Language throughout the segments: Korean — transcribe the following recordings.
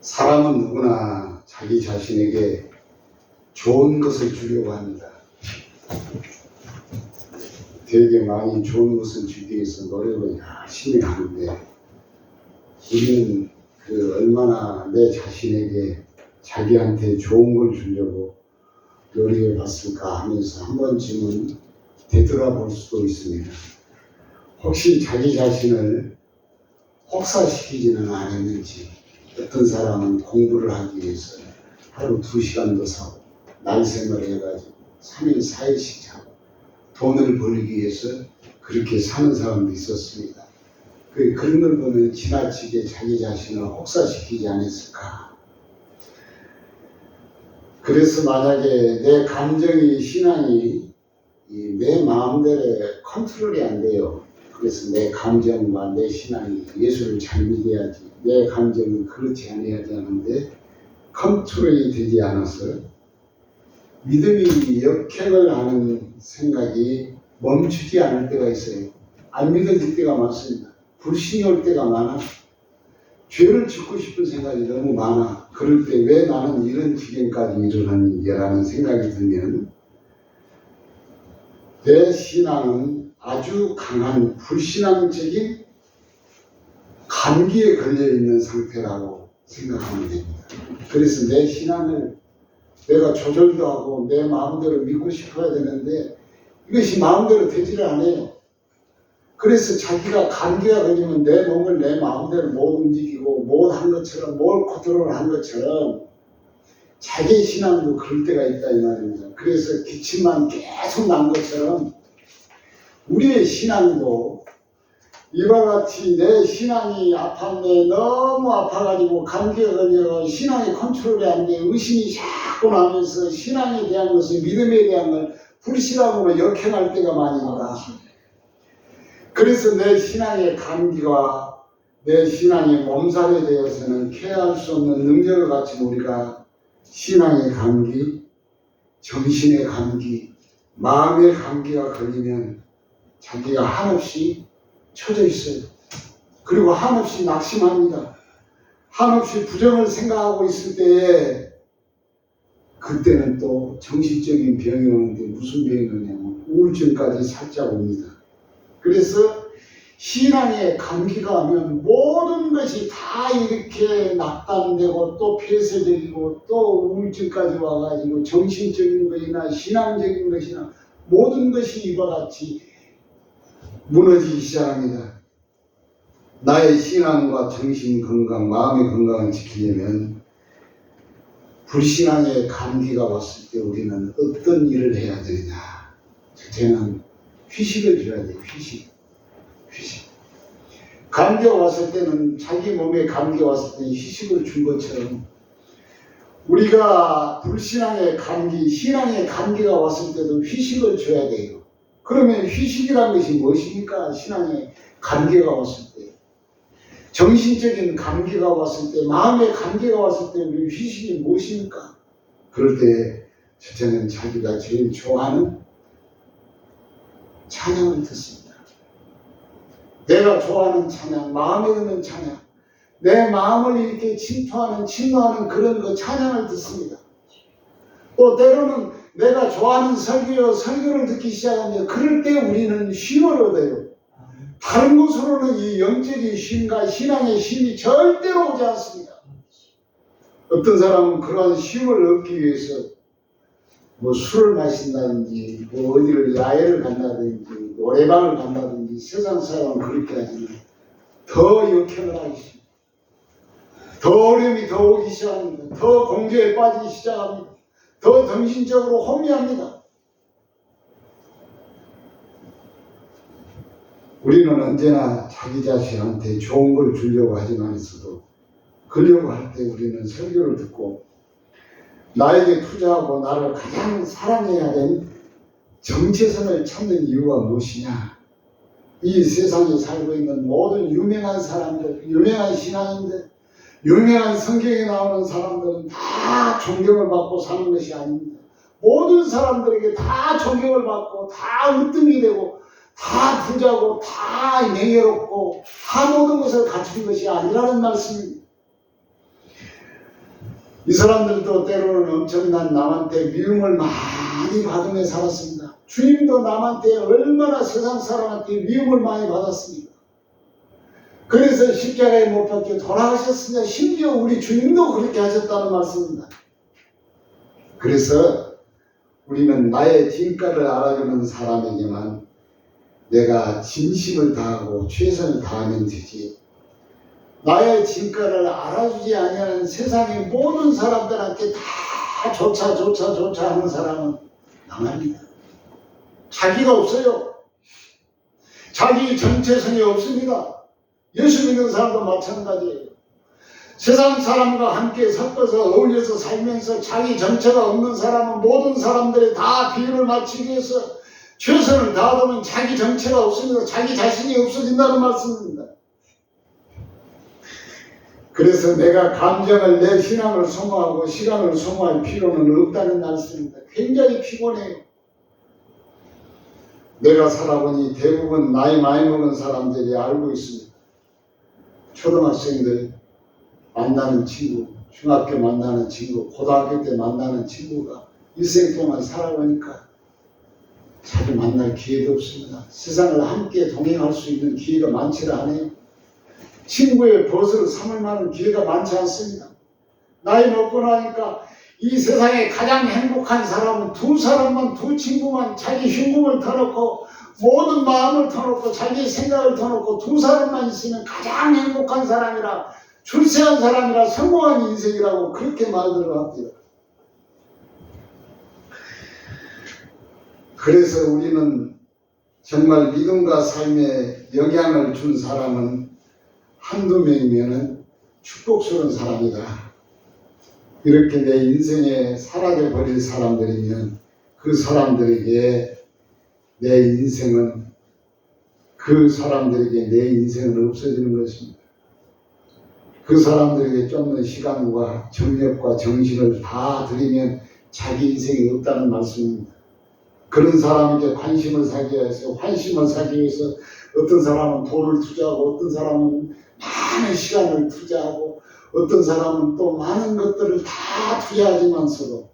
사람은 누구나 자기 자신에게 좋은 것을 주려고 합니다. 되게 많이 좋은 것을 주기 위해서 노력을 열심히 하는데, 우리는 얼마나 내 자신에게 자기한테 좋은 걸 주려고 노력해 봤을까 하면서 한 번쯤은 되돌아볼 수도 있습니다. 혹시 자기 자신을 혹사시키지는 않았는지. 어떤 사람은 공부를 하기 위해서 하루 2시간도 사고 날샘을 해가지고 3일 4일씩 자고 돈을 벌기 위해서 그렇게 사는 사람도 있었습니다. 그런 걸 보면 지나치게 자기 자신을 혹사시키지 않았을까. 그래서 만약에 내 감정이, 신앙이 내 마음대로 컨트롤이 안 돼요. 그래서 내 감정과 내 신앙이 예수를 잘 믿어야지, 내 감정이 그렇지 않아야지 하는데 컨트롤이 되지 않아서 믿음이 역행을 하는 생각이 멈추지 않을 때가 있어요. 안 믿어질 때가 많습니다. 불신이 올 때가 많아. 죄를 짓고 싶은 생각이 너무 많아. 그럴 때 왜 나는 이런 지경까지 이르렀는지라는 생각이 들면 내 신앙은 아주 강한 불신앙적인 감기에 걸려있는 상태라고 생각하면 됩니다. 그래서 내 신앙을 내가 조절도 하고 내 마음대로 믿고 싶어야 되는데 이것이 마음대로 되지를 않아요. 그래서 자기가 감기가 걸리면 내 몸을 내 마음대로 못 움직이고 못 한 것처럼, 뭘 컨트롤 한 것처럼 자기 신앙도 그럴 때가 있다 이 말입니다. 그래서 기침만 계속 난 것처럼 우리의 신앙도 이와 같이 내 신앙이 아팠네, 너무 아파가지고 감기가 걸려 신앙이 컨트롤이 안 돼, 의심이 자꾸 나면서 신앙에 대한 것을, 믿음에 대한 걸 불신앙으로 역행할 때가 많이 있다. 그래서 내 신앙의 감기와 내 신앙의 몸살에 대해서는 케어할 수 없는 능력을 가진 우리가 신앙의 감기, 정신의 감기, 마음의 감기가 걸리면 자기가 한없이 처져 있어요. 그리고 한없이 낙심합니다. 한없이 부정을 생각하고 있을 때에 그때는 또 정신적인 병이 오는데 무슨 병이 오냐면 우울증까지 살짝 옵니다. 그래서 신앙에 감기가 오면 모든 것이 다 이렇게 낙담되고 또 폐쇄적이고 또 우울증까지 와가지고 정신적인 것이나 신앙적인 것이나 모든 것이 이와 같이 무너지기 시작합니다. 나의 신앙과 정신 건강, 마음의 건강을 지키려면 불신앙의 감기가 왔을 때 우리는 어떤 일을 해야 되느냐. 첫째는 휴식을 줘야 돼요. 휴식. 감기가 왔을 때는 자기 몸에 감기가 왔을 때 휴식을 준 것처럼 우리가 불신앙의 감기, 신앙의 감기가 왔을 때도 휴식을 줘야 돼요. 그러면 휴식이라는 것이 무엇입니까? 신앙의 감기가 왔을 때, 정신적인 감기가 왔을 때, 마음의 감기가 왔을 때 우리 휴식이 무엇입니까? 그럴 때 첫째는 자기가 제일 좋아하는 찬양을 듣습니다. 내가 좋아하는 찬양, 마음에 드는 찬양, 내 마음을 이렇게 침투하는 그런 그 찬양을 듣습니다. 또 때로는 내가 좋아하는 설교를 듣기 시작하면 그럴 때 우리는 쉼을 얻어요. 다른 곳으로는 이 영적인 쉼과 신앙의 쉼이 절대로 오지 않습니다. 어떤 사람은 그러한 쉼을 얻기 위해서 술을 마신다든지 어디를 야외를 간다든지 노래방을 간다든지 세상 사람은 그렇게 하지만 더 역행을 하기 시작합니다. 더 어려움이 더 오기 시작합니다. 더 공주에 빠지기 시작합니다. 더 정신적으로 혼미합니다. 우리는 언제나 자기 자신한테 좋은 걸 주려고 하지만서도 그러려고 할 때 우리는 설교를 듣고 나에게 투자하고 나를 가장 사랑해야 되는 정체성을 찾는 이유가 무엇이냐. 이 세상에 살고 있는 모든 유명한 사람들, 유명한 신앙인들, 유명한 성경에 나오는 사람들은 다 존경을 받고 사는 것이 아닙니다. 모든 사람들에게 다 존경을 받고 다 으뜸이 되고 다 부자고 다 명예롭고 다 모든 것을 갖춘 것이 아니라는 말씀입니다. 이 사람들도 때로는 엄청난 남한테 미움을 많이 받으며 살았습니다. 주님도 남한테 얼마나 세상 사람한테 미움을 많이 받았습니까? 그래서 십자가에 못 박혀 돌아가셨으니까 심지어 우리 주님도 그렇게 하셨다는 말씀입니다. 그래서 우리는 나의 진가를 알아주는 사람에게만 내가 진심을 다하고 최선을 다하면 되지, 나의 진가를 알아주지 아니하는 세상의 모든 사람들한테 다 조차 하는 사람은 망합니다. 자기가 없어요. 자기 정체성이 없습니다. 예수 믿는 사람도 마찬가지예요. 세상 사람과 함께 섞어서 어울려서 살면서 자기 정체가 없는 사람은 모든 사람들이 다 비율을 맞추기 위해서 최선을 다하면 자기 정체가 없습니다. 자기 자신이 없어진다는 말씀입니다. 그래서 내가 감정을, 내 신앙을 소모하고 시간을 소모할 필요는 없다는 말씀입니다. 굉장히 피곤해요. 내가 살아보니 대부분 나이 많이 먹은 사람들이 알고 있습니다. 초등학생들 만나는 친구, 중학교 만나는 친구, 고등학교 때 만나는 친구가 일생 동안 살아보니까 자주 만날 기회도 없습니다. 세상을 함께 동행할 수 있는 기회가 많지를 않아요. 친구의 벗을 삼을 만한 기회가 많지 않습니다. 나이 먹고 나니까 이 세상에 가장 행복한 사람은 두 사람만, 두 친구만 자기 흉금을 터놓고 모든 마음을 터놓고 자기 생각을 터놓고 두 사람만 있으면 가장 행복한 사람이라, 출세한 사람이라, 성공한 인생이라고 그렇게 말들을 합니다. 그래서 우리는 정말 믿음과 삶에 영향을 준 사람은 한두 명이면 축복스러운 사람이다. 이렇게 내 인생에 사라져버릴 사람들이면 그 사람들에게 내 인생은, 그 사람들에게 내 인생은 없어지는 것입니다. 그 사람들에게 쫓는 시간과 정력과 정신을 다 들이면 자기 인생이 없다는 말씀입니다. 그런 사람에게 관심을 사기 위해서, 환심을 사기 위해서 어떤 사람은 돈을 투자하고, 어떤 사람은 많은 시간을 투자하고, 어떤 사람은 또 많은 것들을 다 투자하지만서도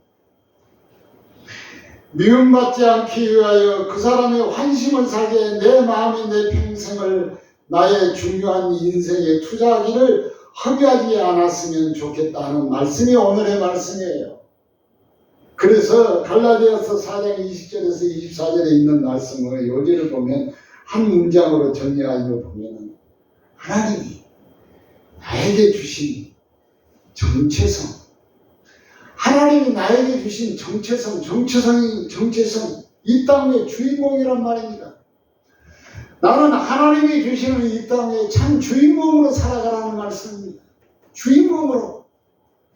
미움받지 않기 위하여 그 사람의 환심을 사기에 내 마음이 내 평생을 나의 중요한 인생에 투자하기를 허비하지 않았으면 좋겠다는 말씀이 오늘의 말씀이에요. 그래서 갈라디아서 4장 20절에서 24절에 있는 말씀을 여기를 보면 한 문장으로 정리하여 보면, 하나님이 나에게 주신 정체성, 하나님이 나에게 주신 정체성, 이 땅의 주인공이란 말입니다. 나는 하나님이 주시는 이 땅의 참 주인공으로 살아가라는 말씀입니다. 주인공으로.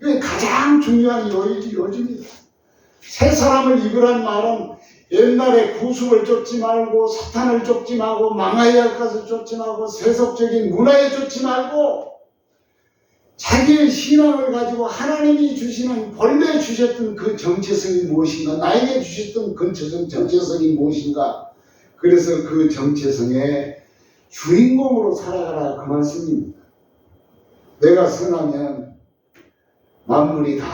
이게 가장 중요한 요지입니다. 새 사람을 입으란 말은 옛날에 구습을 쫓지 말고, 사탄을 쫓지 말고, 망하여할 것을 쫓지 말고, 세속적인 문화에 쫓지 말고, 자기의 신앙을 가지고 하나님이 주시는, 본래 주셨던 그 정체성이 무엇인가, 나에게 주셨던 그 정체성이 무엇인가, 그래서 그 정체성의 주인공으로 살아가라, 그 말씀입니다. 내가 선하면 만물이 다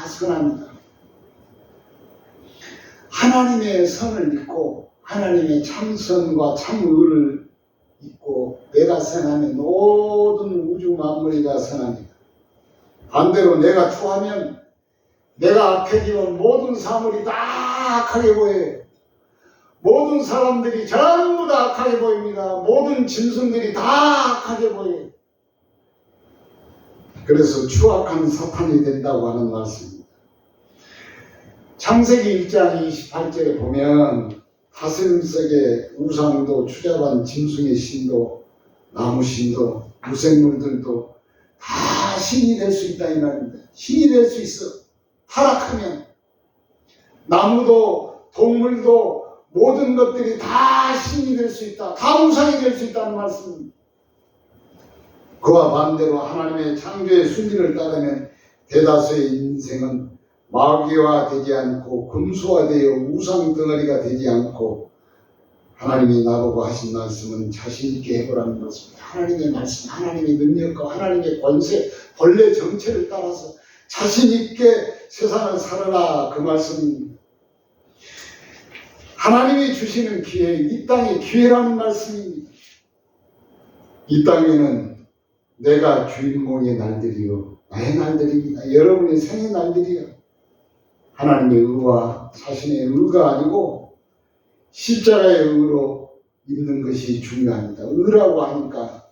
선합니다. 하나님의 선을 믿고 하나님의 참선과 참의를 믿고 내가 선하면 모든 우주 만물이 다 선합니다. 반대로 내가 추하면, 내가 악해지면 모든 사물이 다 악하게 보여요. 모든 사람들이 전부 다 악하게 보입니다. 모든 짐승들이 다 악하게 보여요. 그래서 추악한 사탄이 된다고 하는 말씀입니다. 창세기 1장 28절에 보면 하슬 속에 우상도, 추잡한 짐승의 신도, 나무 신도, 무생물들도 다 신이 될 수 있다 이 말입니다. 신이 될 수 있어. 타락하면 나무도 동물도 모든 것들이 다 신이 될 수 있다. 다 우상이 될 수 있다는 말씀입니다. 그와 반대로 하나님의 창조의 순리를 따르면 대다수의 인생은 마귀화 되지 않고 금수화되어 우상 덩어리가 되지 않고, 하나님이 나보고 하신 말씀은 자신있게 해보라는 말씀입니다. 하나님의 말씀, 하나님의 능력과 하나님의 권세, 본래 정체를 따라서 자신 있게 세상을 살아라, 그 말씀입니다. 하나님이 주시는 기회, 이 땅의 기회라는 말씀입니다. 이 땅에는 내가 주인공의 날들이요, 나의 날들입니다. 여러분의 생의 날들이요. 하나님의 의와 자신의 의가 아니고 십자가의 의로 있는 것이 중요합니다. 의라고 하니까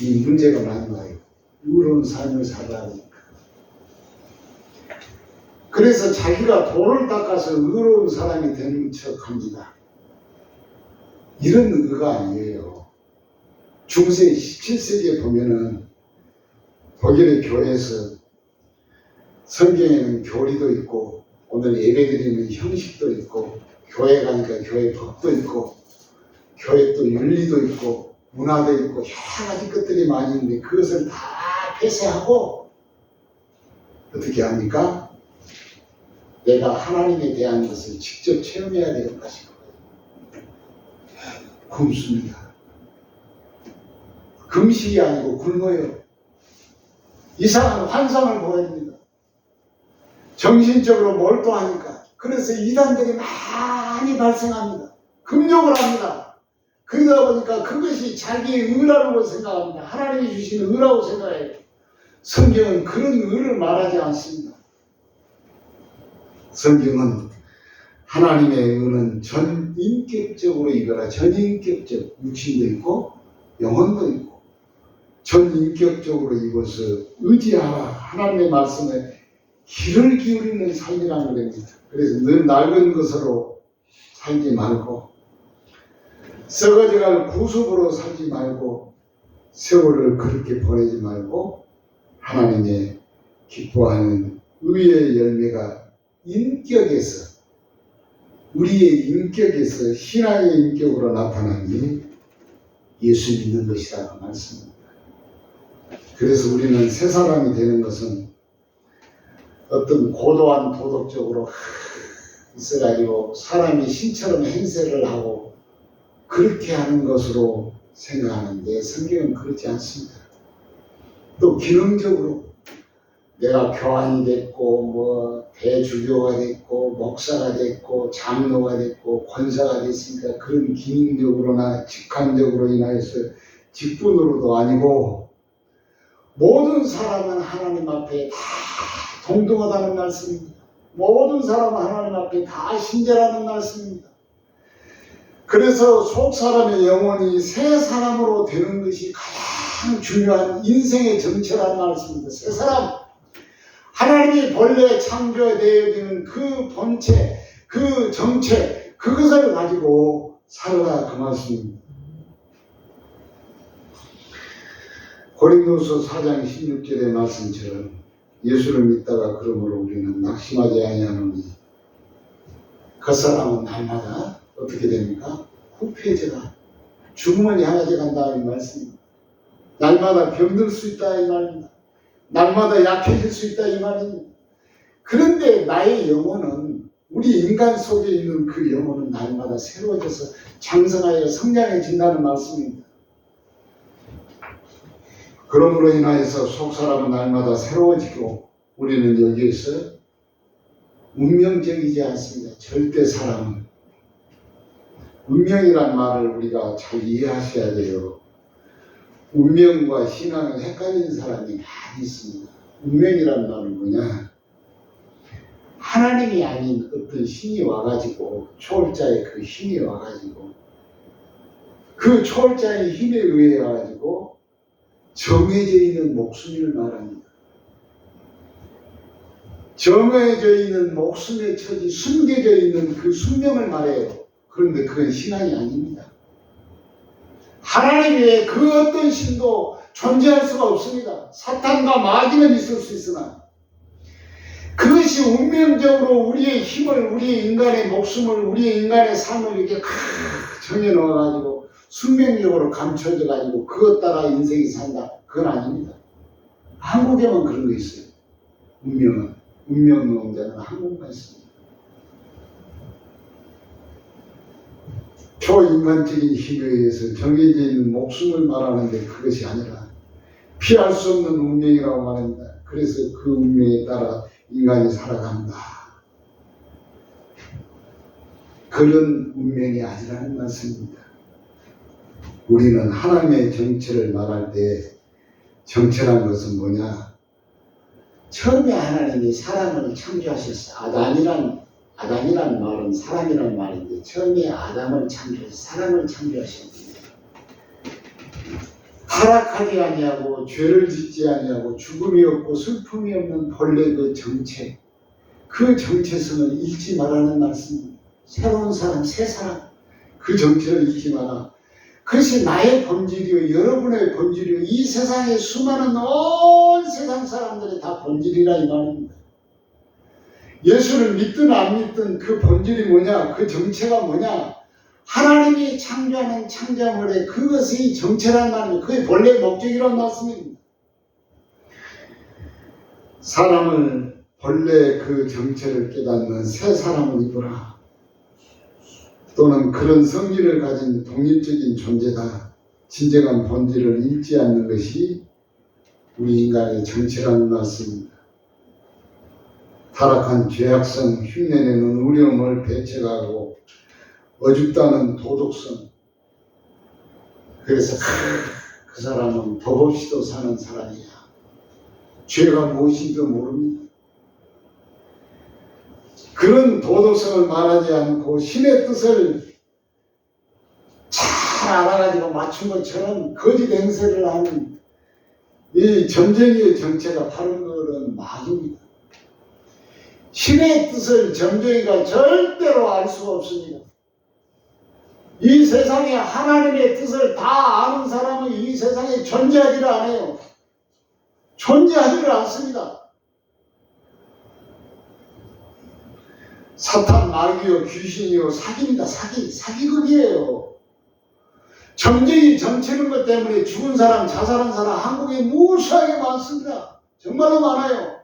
이 문제가 많이 와요. 의로운 삶을 살아야 하니까. 그래서 자기가 돌을 닦아서 의로운 사람이 되는 척합니다. 이런 의가 아니에요. 중세 17세기에 보면은 독일의 교회에서 성경에는 교리도 있고 오늘 예배드리는 형식도 있고 교회 가니까 교회 법도 있고 교회 또 윤리도 있고 문화도 있고 여러 가지 것들이 많이 있는데 그것을 다 폐쇄하고 어떻게 합니까? 내가 하나님에 대한 것을 직접 체험해야 되는 것이고 굶습니다. 금식이 아니고 굶어요. 이상한 환상을 보입니다. 정신적으로 몰두하니까. 그래서 이단들이 많이 발생합니다. 금욕을 합니다. 그러다 보니까 그것이 자기의 의라고 생각합니다. 하나님이 주시는 의라고 생각해요. 성경은 그런 의를 말하지 않습니다. 성경은 하나님의 의는 전인격적으로 이거라. 전인격적, 육신도 있고 영혼도 있고 전인격적으로 이것을 의지하라. 하나님의 말씀에 귀를 기울이는 삶이라는 겁니다. 그래서 늘 낡은 것으로 살지 말고 썩어져갈 구습으로 살지 말고 세월을 그렇게 보내지 말고 하나님의 기뻐하는 의의 열매가 인격에서 우리의 인격에서 신앙의 인격으로 나타나니 예수 믿는 것이라고 말씀합니다. 그래서 우리는 새 사람이 되는 것은 어떤 고도한 도덕적으로 있어가지고 사람이 신처럼 행세를 하고 그렇게 하는 것으로 생각하는데 성경은 그렇지 않습니다. 또 기능적으로 내가 교환이 됐고 뭐 대주교가 됐고 목사가 됐고 장로가 됐고 권사가 됐으니까 그런 기능적으로나 직함적으로 인하여서 직분으로도 아니고 모든 사람은 하나님 앞에 다 동등하다는 말씀입니다. 모든 사람은 하나님 앞에 다 신자라는 말씀입니다. 그래서 속 사람의 영혼이 새 사람으로 되는 것이 가장 중요한 인생의 정체라는 말씀입니다. 새 사람, 하나님이 본래 창조되어지는 그 본체, 그 정체, 그것을 가지고 살아라 그 말씀입니다. 고린도서 4장 16절의 말씀처럼 예수를 믿다가 그러므로 우리는 낙심하지 아니하노니 그 사람은 날마다 어떻게 됩니까? 후패져가 죽음을 향하게 간다 이 말씀입니다. 날마다 병들 수 있다 이 말입니다. 날마다 약해질 수 있다 이 말입니다. 그런데 나의 영혼은 우리 인간 속에 있는 그 영혼은 날마다 새로워져서 장성하여 성장해진다는 말씀입니다. 그러므로 인하여서 속사람은 날마다 새로워지고 우리는 여기에서 운명적이지 않습니다. 절대 사람은 운명이란 말을 우리가 잘 이해하셔야 돼요. 운명과 신앙을 헷갈리는 사람이 많이 있습니다. 운명이란 말은 뭐냐? 하나님이 아닌 어떤 신이 와가지고 초월자의 그 힘이 와가지고 그 초월자의 힘에 의해 와가지고 정해져 있는 목숨을 말합니다. 정해져 있는 목숨의 처지, 숨겨져 있는 그 숙명을 말해요. 그런데 그건 신앙이 아닙니다. 하나님 외에 그 어떤 신도 존재할 수가 없습니다. 사탄과 마귀는 있을 수 있으나 그것이 운명적으로 우리의 힘을, 우리의 인간의 목숨을, 우리의 인간의 삶을 이렇게 정해 놓아가지고 숙명적으로 감춰져가지고 그것 따라 인생이 산다. 그건 아닙니다. 한국에만 그런 거 있어요. 운명론자는 한국만 있습니다. 초인간적인 힘에 의해서 정해져 있는 목숨을 말하는데 그것이 아니라 피할 수 없는 운명이라고 말합니다. 그래서 그 운명에 따라 인간이 살아간다. 그런 운명이 아니라는 말씀입니다. 우리는 하나님의 정체를 말할 때 정체란 것은 뭐냐? 처음에 하나님이 사람을 창조하셨어. 아담이란 말은 사람이란 말인데 처음에 아담을 창조해서 사람을 창조하셨습니다. 타락하지 아니하고 죄를 짓지 아니하고 죽음이 없고 슬픔이 없는 본래 그 정체, 그 정체성을 잃지 말라는 말씀입니다. 새로운 사람, 새 사람, 그 정체를 잃지 마라. 그것이 나의 본질이요, 여러분의 본질이요, 이 세상의 수많은 온 세상 사람들의 다 본질이라 이 말입니다. 예수를 믿든 안 믿든 그 본질이 뭐냐, 그 정체가 뭐냐, 하나님이 창조하는 창조물의 그것이 정체란 말입니다. 그게 본래 목적이란 말씀입니다. 사람을 본래 그 정체를 깨닫는 새 사람을 입으라. 또는 그런 성질을 가진 독립적인 존재다. 진정한 본질을 잃지 않는 것이 우리 인간의 정체라는 말씀입니다. 타락한 죄악성, 흉내내는 우려움을 배척하고 어줍다는 도덕성. 그래서 그 사람은 법 없이도 사는 사람이야. 죄가 무엇인지도 모릅니다. 그런 도덕성을 말하지 않고 신의 뜻을 잘 알아가지고 맞춘 것처럼 거짓 행세를 하는 이 점쟁이의 정체가 바른 것은 마귀입니다. 신의 뜻을 점쟁이가 절대로 알 수가 없습니다. 이 세상에 하나님의 뜻을 다 아는 사람은 이 세상에 존재하지를 않아요. 존재하지를 않습니다. 사탄, 마귀요, 귀신이요, 사기입니다. 사기극이에요. 점쟁이 점치는 것 때문에 죽은 사람, 자살한 사람 한국에 무수하게 많습니다. 정말로 많아요.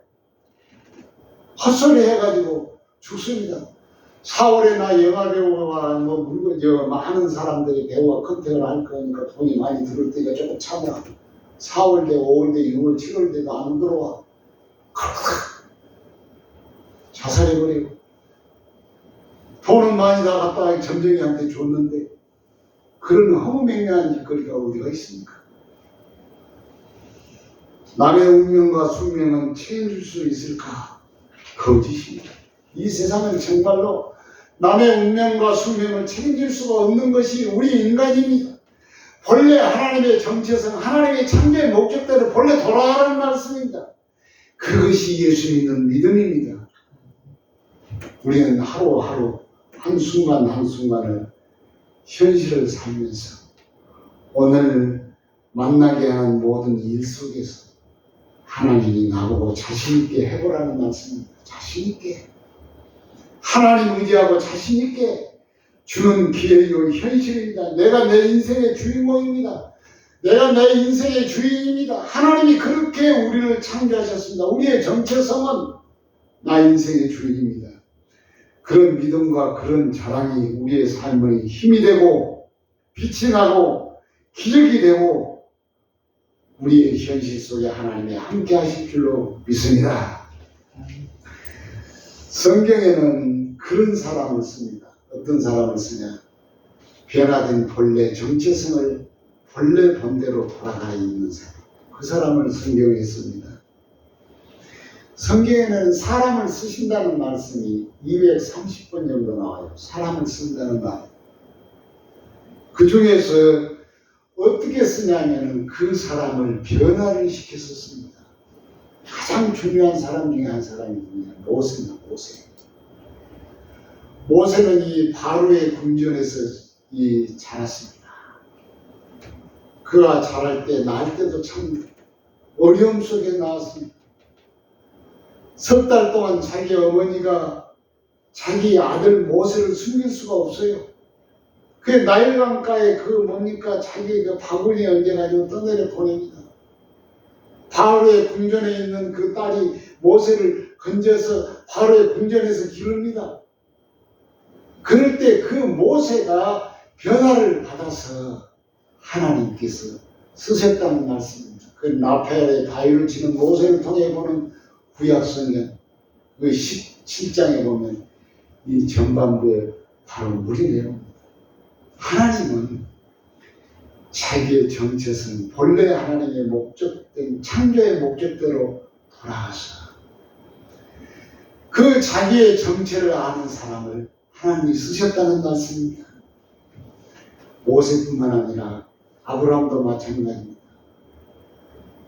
헛소리 해가지고 죽습니다. 4월에 나 영화배우와 많은 사람들이 배우와 컨택을 할 거니까 돈이 많이 들을 때가 조금 참아. 4월 돼, 5월 돼, 6월, 7월 돼도 안 들어와. 자살해버리고. 돈은 많이 나갔다 점쟁이한테 줬는데 그런 허무맹랑한 짓거리가 어디가 있습니까? 남의 운명과 숙명은 책임질 수 있을까? 거짓입니다. 이 세상은 정말로 남의 운명과 숙명을 책임질 수가 없는 것이 우리 인간입니다. 본래 하나님의 정체성, 하나님의 창조의 목적대로 본래 돌아가라는 말씀입니다. 그것이 예수 믿는 믿음입니다. 우리는 하루하루 한순간 한순간을 현실을 살면서 오늘 만나게 하는 모든 일 속에서 하나님이 나보고 자신있게 해보라는 말씀입니다. 자신있게. 하나님 의지하고 자신있게 주는 기회요 현실입니다. 내가 내 인생의 주인공입니다. 내가 내 인생의 주인입니다. 하나님이 그렇게 우리를 창조하셨습니다. 우리의 정체성은 나 인생의 주인입니다. 그런 믿음과 그런 자랑이 우리의 삶의 힘이 되고 빛이 나고 기적이 되고 우리의 현실 속에 하나님이 함께 하실 줄로 믿습니다. 성경에는 그런 사람을 씁니다. 어떤 사람을 쓰냐? 변화된 본래 정체성을 본래 본대로 돌아가 있는 사람. 그 사람을 성경에 씁니다. 성경에는 사람을 쓰신다는 말씀이 230번 정도 나와요. 사람을 쓴다는 말. 그 중에서 어떻게 쓰냐면은 그 사람을 변화를 시켜서 씁니다. 가장 중요한 사람 중에 한 사람이 누구냐? 모세입니다. 모세는 이 바로의 궁전에서 자랐습니다. 그가 자랄 때, 낳을 때도 참 어려움 속에 나왔습니다. 석 달 동안 자기 어머니가 자기 아들 모세를 숨길 수가 없어요. 그 나일강가에 자기 바구니 얹어가지고 떠내려 보냅니다. 바로의 궁전에 있는 그 딸이 모세를 건져서 바로의 궁전에서 기릅니다. 그럴 때 그 모세가 변화를 받아서 하나님께서 쓰셨다는 말씀입니다. 그 나팔의 바위를 치는 모세를 통해 보는 구약성경 그 17장에 보면 이 전반부에 바로 물이 내려옵니다. 하나님은 자기의 정체성, 본래 하나님의 목적된 창조의 목적대로 돌아가서 그 자기의 정체를 아는 사람을 하나님이 쓰셨다는 말씀입니다. 모세뿐만 아니라 아브라함도 마찬가지입니다.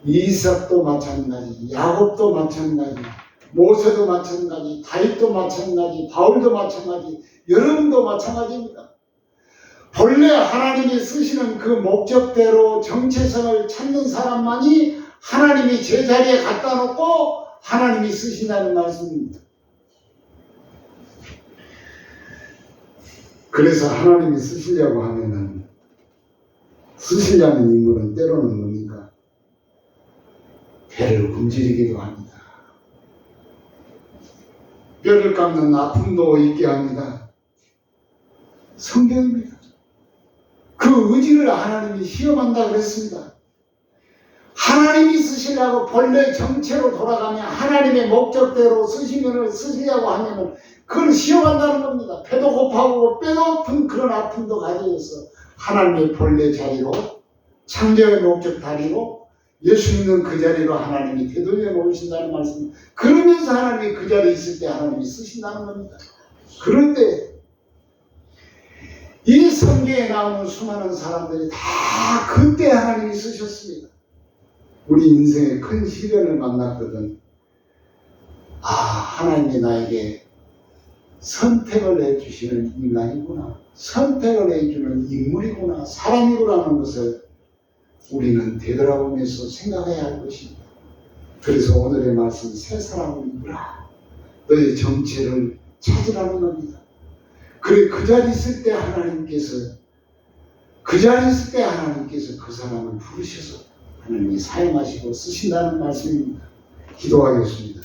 이삭도 마찬가지, 야곱도 마찬가지, 모세도 마찬가지, 다윗도 마찬가지, 바울도 마찬가지, 여러분도 마찬가지입니다. 본래 하나님이 쓰시는 그 목적대로 정체성을 찾는 사람만이 하나님이 제자리에 갖다 놓고 하나님이 쓰신다는 말씀입니다. 그래서 하나님이 쓰시려고 하면은 쓰시려는 인물은 때로는 뭡니까? 배를 굶주리기도 합니다. 뼈를 깎는 아픔도 있게 합니다. 성경입니다. 그 의지를 하나님이 시험한다 그랬습니다. 하나님이 쓰시려고 본래 정체로 돌아가면 하나님의 목적대로 쓰시려고 하면은 그걸 시험한다는 겁니다. 배도 고파하고 뼈도 아픈 그런 아픔도 가져서 하나님의 본래 자리로 창조의 목적 다리로 예수 믿는 그 자리로 하나님이 되돌려 놓으신다는 말씀. 그러면서 하나님이 그 자리에 있을 때 하나님이 쓰신다는 겁니다. 그런데 이 성경에 나오는 수많은 사람들이 다 그때 하나님이 쓰셨습니다. 우리 인생에 큰 시련을 만났거든. 아, 하나님이 나에게 선택을 해주시는 인간이구나. 선택을 해주는 인물이구나. 사람이구나 하는 것을 우리는 되돌아보면서 생각해야 할 것입니다. 그래서 오늘의 말씀, 새 사람을 입으라. 너의 정체를 찾으라는 겁니다. 그래, 그 자리에 있을 때 하나님께서 그 사람을 부르셔서 하나님이 사용하시고 쓰신다는 말씀입니다. 기도하겠습니다.